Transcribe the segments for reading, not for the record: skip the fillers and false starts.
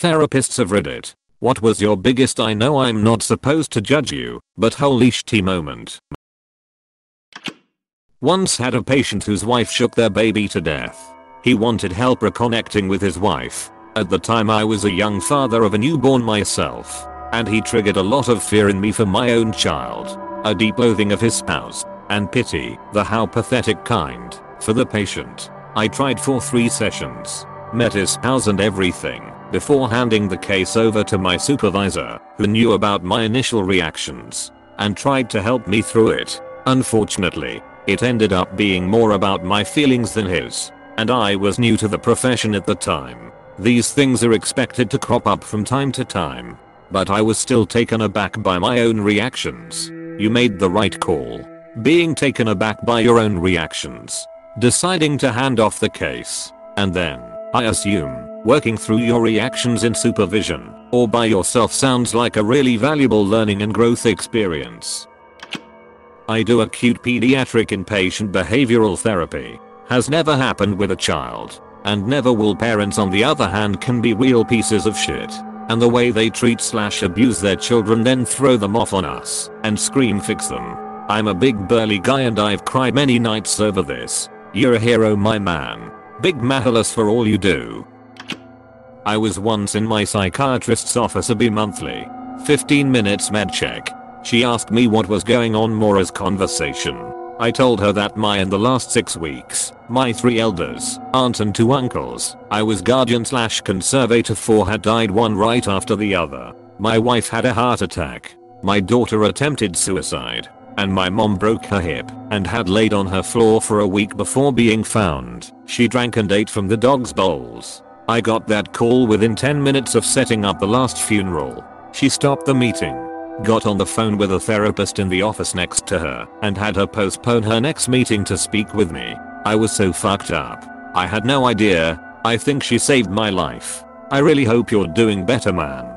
Therapists of Reddit, what was your biggest I know I'm not supposed to judge you, but holy shit moment? Once had a patient whose wife shook their baby to death. He wanted help reconnecting with his wife. At the time I was a young father of a newborn myself, and he triggered a lot of fear in me for my own child, a deep loathing of his spouse, and pity, the how pathetic kind, for the patient. I tried for 3 sessions, met his spouse and everything, before handing the case over to my supervisor, who knew about my initial reactions, and tried to help me through it. Unfortunately, it ended up being more about my feelings than his, and I was new to the profession at the time. These things are expected to crop up from time to time, but I was still taken aback by my own reactions. You made the right call. Being taken aback by your own reactions. Deciding to hand off the case. And then, I assume, working through your reactions in supervision, or by yourself sounds like a really valuable learning and growth experience. I do acute pediatric inpatient behavioral therapy. Has never happened with a child. And never will. Parents on the other hand can be real pieces of shit. And the way they treat/abuse their children then throw them off on us and scream fix them. I'm a big burly guy and I've cried many nights over this. You're a hero my man. Big mahalas for all you do. I was once in my psychiatrist's office a bi-monthly 15 minutes med check. She asked me what was going on more as conversation. I told her that in the last 6 weeks, my 3 elders, aunt and 2 uncles, I was guardian/conservator for had died one right after the other. My wife had a heart attack. My daughter attempted suicide. And my mom broke her hip and had laid on her floor for a week before being found. She drank and ate from the dog's bowls. I got that call within 10 minutes of setting up the last funeral. She stopped the meeting, got on the phone with a therapist in the office next to her, and had her postpone her next meeting to speak with me. I was so fucked up. I had no idea. I think she saved my life. I really hope you're doing better, man.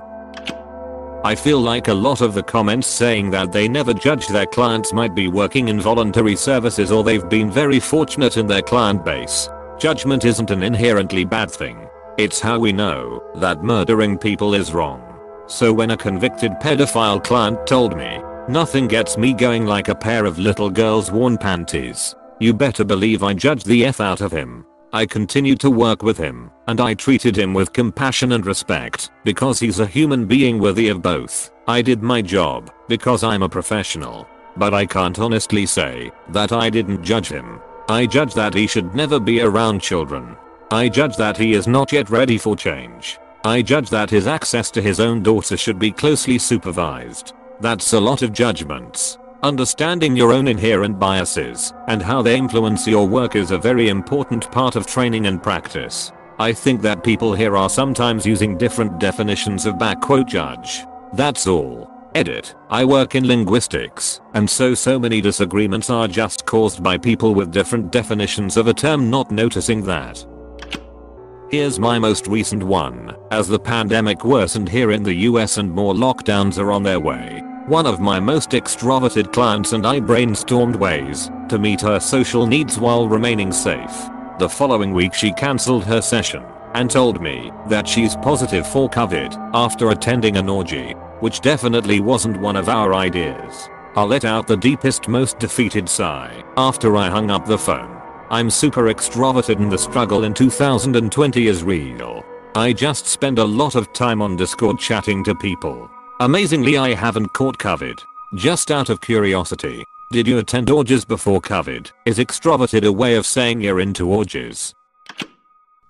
I feel like a lot of the comments saying that they never judge their clients might be working in voluntary services or they've been very fortunate in their client base. Judgment isn't an inherently bad thing. It's how we know that murdering people is wrong. So when a convicted pedophile client told me, nothing gets me going like a pair of little girls' worn panties, you better believe I judged the F out of him. I continued to work with him, and I treated him with compassion and respect, because he's a human being worthy of both. I did my job, because I'm a professional. But I can't honestly say that I didn't judge him. I judge that he should never be around children. I judge that he is not yet ready for change. I judge that his access to his own daughter should be closely supervised. That's a lot of judgments. Understanding your own inherent biases and how they influence your work is a very important part of training and practice. I think that people here are sometimes using different definitions of "judge." That's all. Edit. I work in linguistics, and so many disagreements are just caused by people with different definitions of a term not noticing that. Here's my most recent one. As the pandemic worsened here in the US and more lockdowns are on their way, one of my most extroverted clients and I brainstormed ways to meet her social needs while remaining safe. The following week she cancelled her session and told me that she's positive for COVID after attending an orgy, which definitely wasn't one of our ideas. I let out the deepest, most defeated sigh after I hung up the phone. I'm super extroverted and the struggle in 2020 is real. I just spend a lot of time on Discord chatting to people. Amazingly, I haven't caught COVID. Just out of curiosity, did you attend orgies before COVID? Is extroverted a way of saying you're into orgies?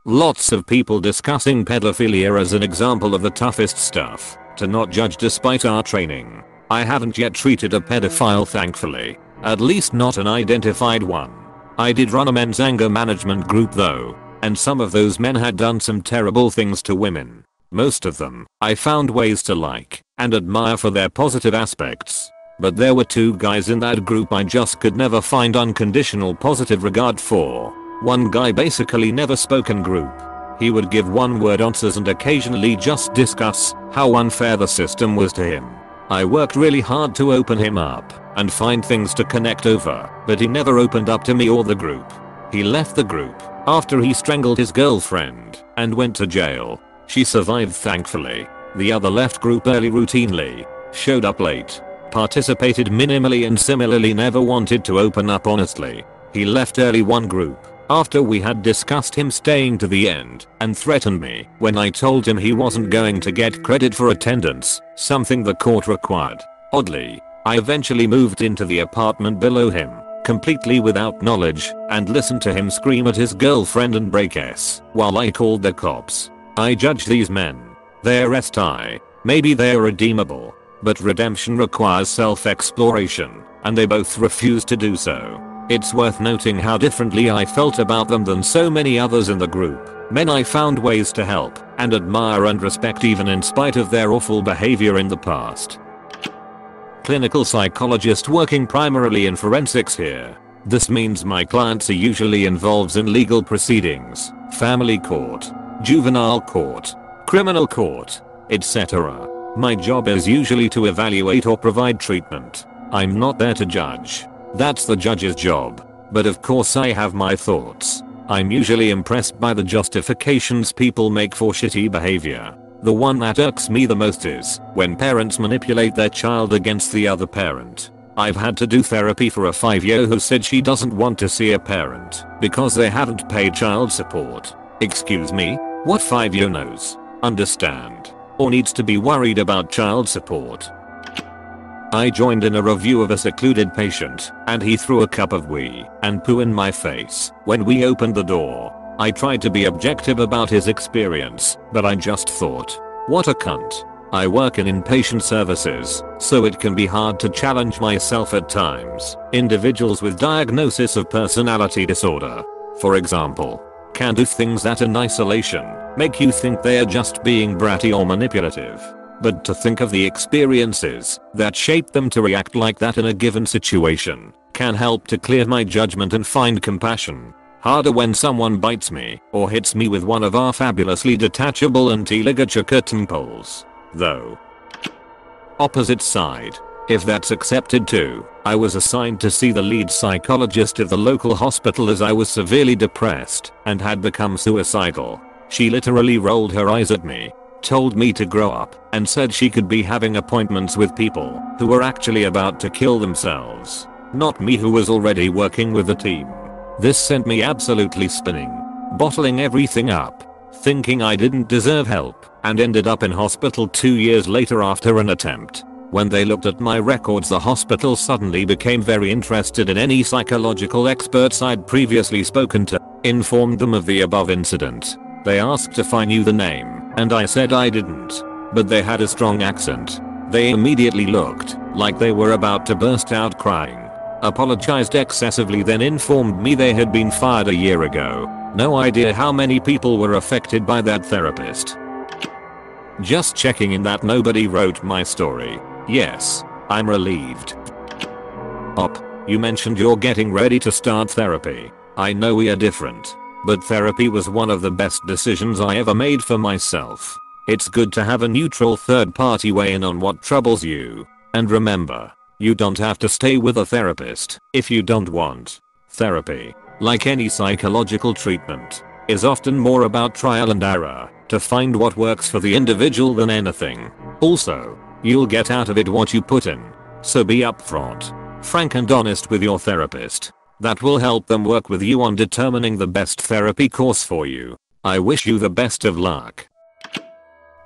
Lots of people discussing pedophilia as an example of the toughest stuff to not judge despite our training. I haven't yet treated a pedophile, thankfully. At least not an identified one. I did run a men's anger management group though, and some of those men had done some terrible things to women. Most of them, I found ways to like and admire for their positive aspects. But there were 2 guys in that group I just could never find unconditional positive regard for. One guy basically never spoke in group. He would give one-word answers and occasionally just discuss how unfair the system was to him. I worked really hard to open him up and find things to connect over, but he never opened up to me or the group. He left the group after he strangled his girlfriend and went to jail. She survived thankfully. The other left group early routinely, showed up late, participated minimally and similarly never wanted to open up honestly. He left early one group after we had discussed him staying to the end and threatened me when I told him he wasn't going to get credit for attendance, something the court required. Oddly, I eventually moved into the apartment below him, completely without knowledge, and listened to him scream at his girlfriend and break S while I called the cops. I judge these men. They're SI. Maybe they're redeemable, but redemption requires self-exploration, and they both refuse to do so. It's worth noting how differently I felt about them than so many others in the group. Men I found ways to help and admire and respect even in spite of their awful behavior in the past. Clinical psychologist working primarily in forensics here. This means my clients are usually involved in legal proceedings, family court, juvenile court, criminal court, etc. My job is usually to evaluate or provide treatment. I'm not there to judge. That's the judge's job. But of course I have my thoughts. I'm usually impressed by the justifications people make for shitty behavior. The one that irks me the most is when parents manipulate their child against the other parent. I've had to do therapy for a 5-year-old who said she doesn't want to see a parent because they haven't paid child support. Excuse me? What 5-year-old knows, understand, or needs to be worried about child support? I joined in a review of a secluded patient, and he threw a cup of wee and poo in my face when we opened the door. I tried to be objective about his experience, but I just thought, what a cunt. I work in inpatient services, so it can be hard to challenge myself at times. Individuals with diagnosis of personality disorder, for example, can do things that in isolation make you think they are just being bratty or manipulative. But to think of the experiences that shape them to react like that in a given situation can help to clear my judgment and find compassion. Harder when someone bites me or hits me with one of our fabulously detachable anti-ligature curtain poles, though. Opposite side. If that's accepted too, I was assigned to see the lead psychologist at the local hospital as I was severely depressed and had become suicidal. She literally rolled her eyes at me, told me to grow up, and said she could be having appointments with people who were actually about to kill themselves, not me who was already working with the team. This sent me absolutely spinning, bottling everything up, thinking I didn't deserve help, and ended up in hospital 2 years later after an attempt. When they looked at my records, the hospital suddenly became very interested in any psychological experts I'd previously spoken to, informed them of the above incident. They asked if I knew the name, and I said I didn't, but they had a strong accent. They immediately looked like they were about to burst out crying, apologized excessively, then informed me they had been fired a year ago. No idea how many people were affected by that therapist. Just checking in that nobody wrote my story. Yes, I'm relieved. You mentioned you're getting ready to start therapy. I know we are different, but therapy was one of the best decisions I ever made for myself. It's good to have a neutral third party weigh in on what troubles you. And remember, you don't have to stay with a therapist if you don't want. Therapy, like any psychological treatment, is often more about trial and error to find what works for the individual than anything. Also, you'll get out of it what you put in. So be upfront, frank and honest with your therapist. That will help them work with you on determining the best therapy course for you. I wish you the best of luck.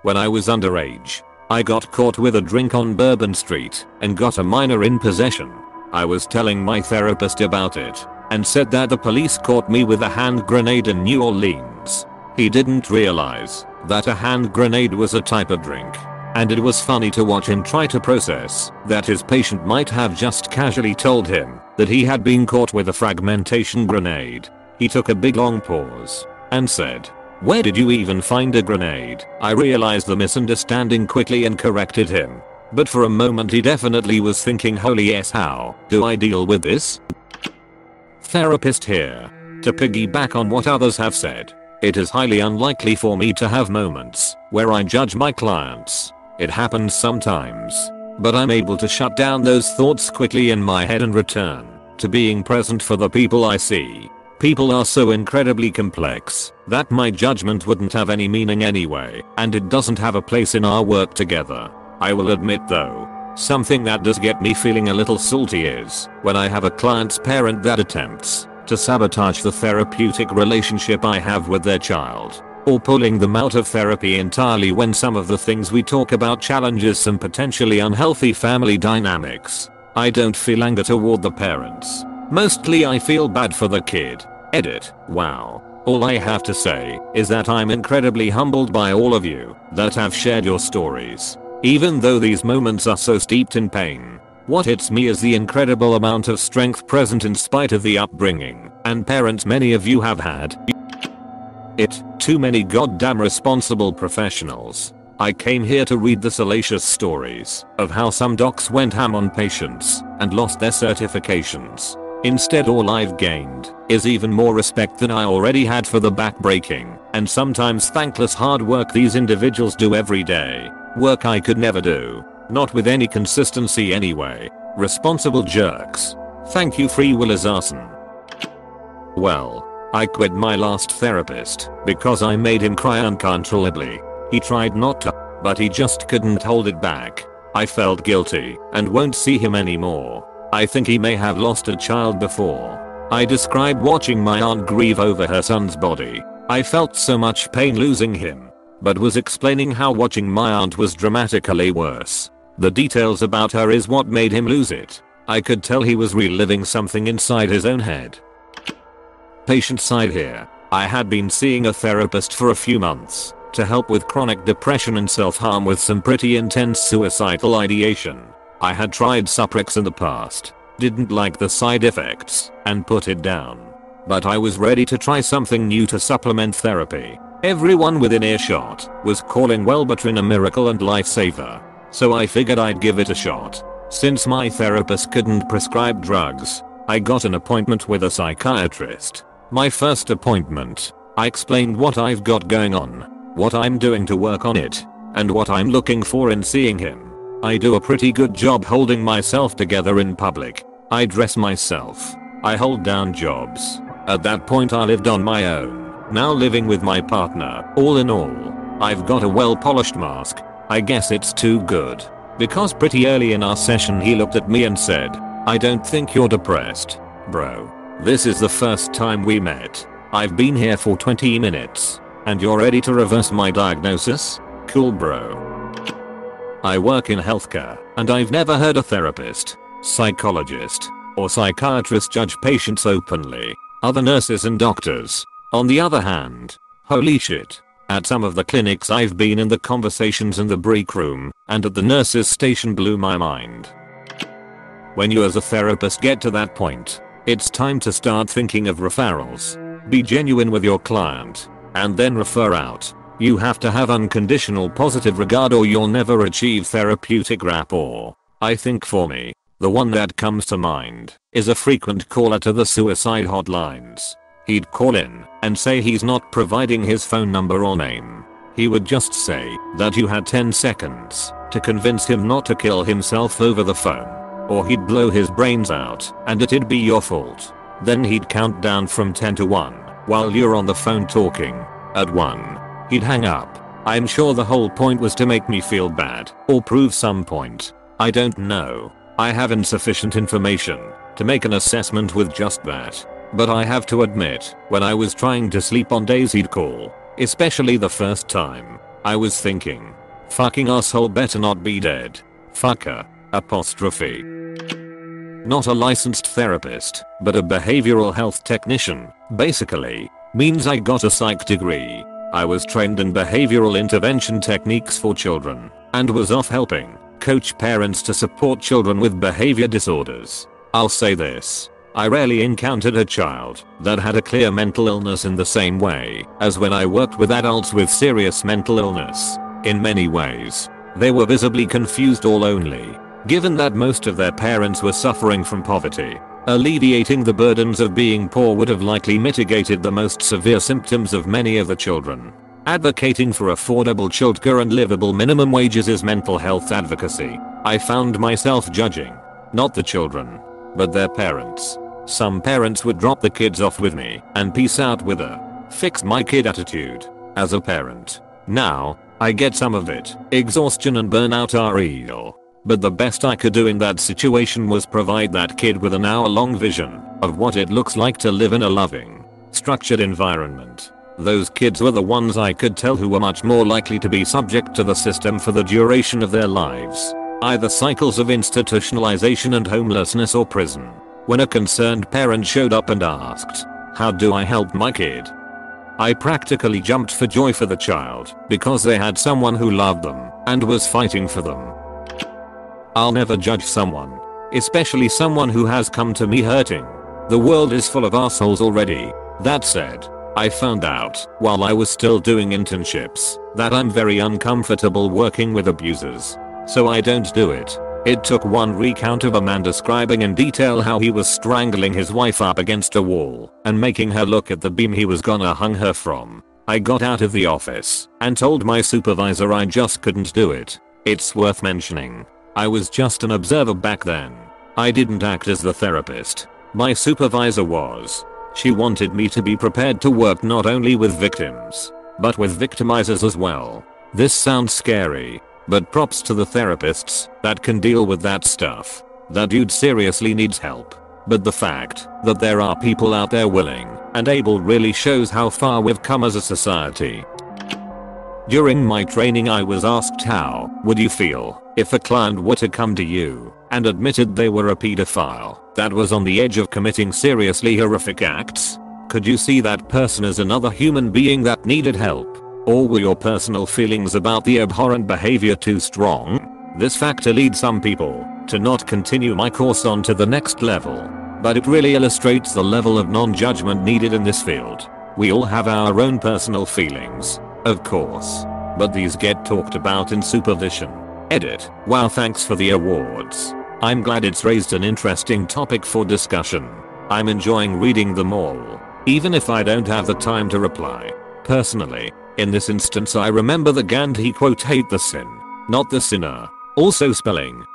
When I was underage, I got caught with a drink on Bourbon Street and got a minor in possession. I was telling my therapist about it and said that the police caught me with a hand grenade in New Orleans. He didn't realize that a hand grenade was a type of drink, and it was funny to watch him try to process that his patient might have just casually told him that he had been caught with a fragmentation grenade. He took a big long pause and said, "Where did you even find a grenade?" I realized the misunderstanding quickly and corrected him. But for a moment he definitely was thinking, holy yes, how do I deal with this? Therapist here. To piggyback on what others have said, it is highly unlikely for me to have moments where I judge my clients. It happens sometimes, but I'm able to shut down those thoughts quickly in my head and return to being present for the people I see. People are so incredibly complex that my judgment wouldn't have any meaning anyway, and it doesn't have a place in our work together. I will admit though, something that does get me feeling a little salty is when I have a client's parent that attempts to sabotage the therapeutic relationship I have with their child, or pulling them out of therapy entirely when some of the things we talk about challenges some potentially unhealthy family dynamics. I don't feel anger toward the parents. Mostly I feel bad for the kid. Edit. Wow. All I have to say is that I'm incredibly humbled by all of you that have shared your stories. Even though these moments are so steeped in pain, what hits me is the incredible amount of strength present in spite of the upbringing and parents many of you have had. Too many goddamn responsible professionals. I came here to read the salacious stories of how some docs went ham on patients and lost their certifications. Instead, all I've gained is even more respect than I already had for the backbreaking and sometimes thankless hard work these individuals do every day. Work I could never do. Not with any consistency anyway. Responsible jerks. Thank you, Free Willers Arson. Well, I quit my last therapist because I made him cry uncontrollably. He tried not to, but he just couldn't hold it back. I felt guilty and won't see him anymore. I think he may have lost a child before. I described watching my aunt grieve over her son's body. I felt so much pain losing him, but was explaining how watching my aunt was dramatically worse. The details about her is what made him lose it. I could tell he was reliving something inside his own head. Patient side here. I had been seeing a therapist for a few months to help with chronic depression and self-harm with some pretty intense suicidal ideation. I had tried Suprex in the past, didn't like the side effects, and put it down. But I was ready to try something new to supplement therapy. Everyone within earshot was calling Wellbutrin a miracle and lifesaver, so I figured I'd give it a shot. Since my therapist couldn't prescribe drugs, I got an appointment with a psychiatrist. My first appointment, I explained what I've got going on, what I'm doing to work on it, and what I'm looking for in seeing him. I do a pretty good job holding myself together in public. I dress myself. I hold down jobs. At that point I lived on my own, now living with my partner. All in all, I've got a well-polished mask. I guess it's too good. Because pretty early in our session he looked at me and said, "I don't think you're depressed, bro. This is the first time we met. I've been here for 20 minutes, and you're ready to reverse my diagnosis? Cool, bro." I work in healthcare, and I've never heard a therapist, psychologist, or psychiatrist judge patients openly. Other nurses and doctors, on the other hand, holy shit. At some of the clinics I've been in, the conversations in the break room and at the nurses station blew my mind. When you as a therapist get to that point, it's time to start thinking of referrals. Be genuine with your client, and then refer out. You have to have unconditional positive regard or you'll never achieve therapeutic rapport. I think for me, the one that comes to mind is a frequent caller to the suicide hotlines. He'd call in and say he's not providing his phone number or name. He would just say that you had 10 seconds to convince him not to kill himself over the phone, or he'd blow his brains out and it'd be your fault. Then he'd count down from 10 to 1 while you're on the phone talking. At 1, he'd hang up. I'm sure the whole point was to make me feel bad or prove some point. I don't know. I have insufficient information to make an assessment with just that. But I have to admit, when I was trying to sleep on days he'd call, especially the first time, I was thinking, fucking asshole better not be dead. Fucker. Apostrophe. Not a licensed therapist, but a behavioral health technician, basically, means I got a psych degree. I was trained in behavioral intervention techniques for children, and was off helping coach parents to support children with behavior disorders. I'll say this. I rarely encountered a child that had a clear mental illness in the same way as when I worked with adults with serious mental illness. In many ways, they were visibly confused or lonely, given that most of their parents were suffering from poverty. Alleviating the burdens of being poor would have likely mitigated the most severe symptoms of many of the children. Advocating for affordable childcare and livable minimum wages is mental health advocacy. I found myself judging, not the children, but their parents. Some parents would drop the kids off with me and peace out with a fix my kid attitude. As a parent, now, I get some of it. Exhaustion and burnout are real. But the best I could do in that situation was provide that kid with an hour-long vision of what it looks like to live in a loving, structured environment. Those kids were the ones I could tell who were much more likely to be subject to the system for the duration of their lives. Either cycles of institutionalization and homelessness or prison. When a concerned parent showed up and asked, "How do I help my kid?" I practically jumped for joy for the child because they had someone who loved them and was fighting for them. I'll never judge someone, especially someone who has come to me hurting. The world is full of assholes already. That said, I found out while I was still doing internships that I'm very uncomfortable working with abusers. So I don't do it. It took one recount of a man describing in detail how he was strangling his wife up against a wall and making her look at the beam he was gonna hang her from. I got out of the office and told my supervisor I just couldn't do it. It's worth mentioning, I was just an observer back then. I didn't act as the therapist. My supervisor was. She wanted me to be prepared to work not only with victims, but with victimizers as well. This sounds scary, but props to the therapists that can deal with that stuff. That dude seriously needs help. But the fact that there are people out there willing and able really shows how far we've come as a society. During my training I was asked how would you feel if a client were to come to you and admitted they were a pedophile that was on the edge of committing seriously horrific acts? Could you see that person as another human being that needed help? Or were your personal feelings about the abhorrent behavior too strong? This factor leads some people to not continue my course on to the next level. But it really illustrates the level of non-judgment needed in this field. We all have our own personal feelings, of course. But these get talked about in supervision. Edit. Wow, thanks for the awards. I'm glad it's raised an interesting topic for discussion. I'm enjoying reading them all, even if I don't have the time to reply. Personally, in this instance I remember the Gandhi quote, "Hate the sin, not the sinner." Also spelling.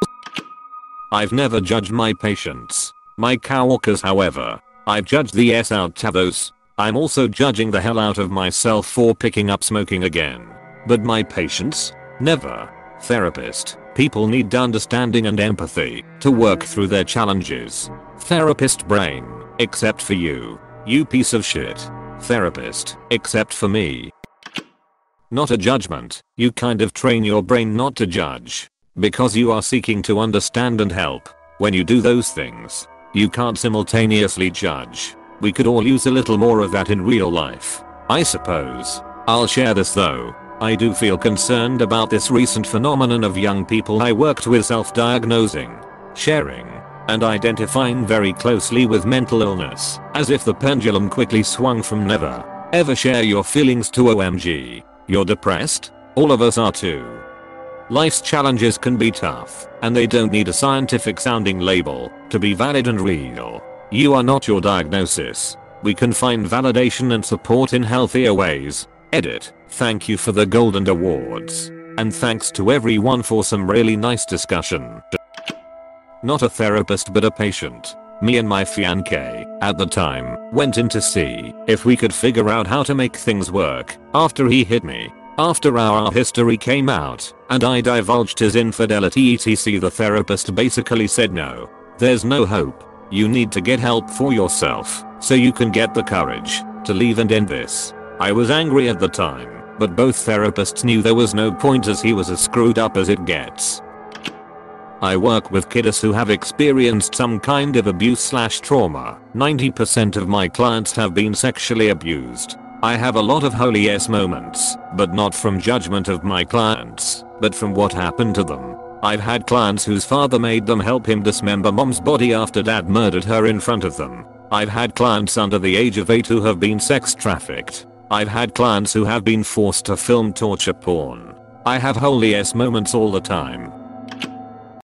I've never judged my patients. My coworkers however, I've judged the S out of those. I'm also judging the hell out of myself for picking up smoking again. But my patients? Never. Therapist. People need understanding and empathy to work through their challenges. Therapist brain. Except for you. You piece of shit. Therapist. Except for me. Not a judgment. You kind of train your brain not to judge. Because you are seeking to understand and help. When you do those things, you can't simultaneously judge. We could all use a little more of that in real life, I suppose. I'll share this though. I do feel concerned about this recent phenomenon of young people I worked with self-diagnosing, sharing, and identifying very closely with mental illness, as if the pendulum quickly swung from never ever share your feelings to OMG, you're depressed? All of us are too. Life's challenges can be tough, and they don't need a scientific sounding label to be valid and real. You are not your diagnosis. We can find validation and support in healthier ways. Edit. Thank you for the golden awards. And thanks to everyone for some really nice discussion. Not a therapist but a patient. Me and my fiancé, at the time, went in to see if we could figure out how to make things work after he hit me. After our history came out, and I divulged his infidelity etc, the therapist basically said no. There's no hope. You need to get help for yourself, so you can get the courage to leave and end this. I was angry at the time, but both therapists knew there was no point as he was as screwed up as it gets. I work with kiddos who have experienced some kind of abuse/trauma. 90% of my clients have been sexually abused. I have a lot of holy ass moments, but not from judgment of my clients, but from what happened to them. I've had clients whose father made them help him dismember mom's body after dad murdered her in front of them. I've had clients under the age of 8 who have been sex trafficked. I've had clients who have been forced to film torture porn. I have holy ass moments all the time.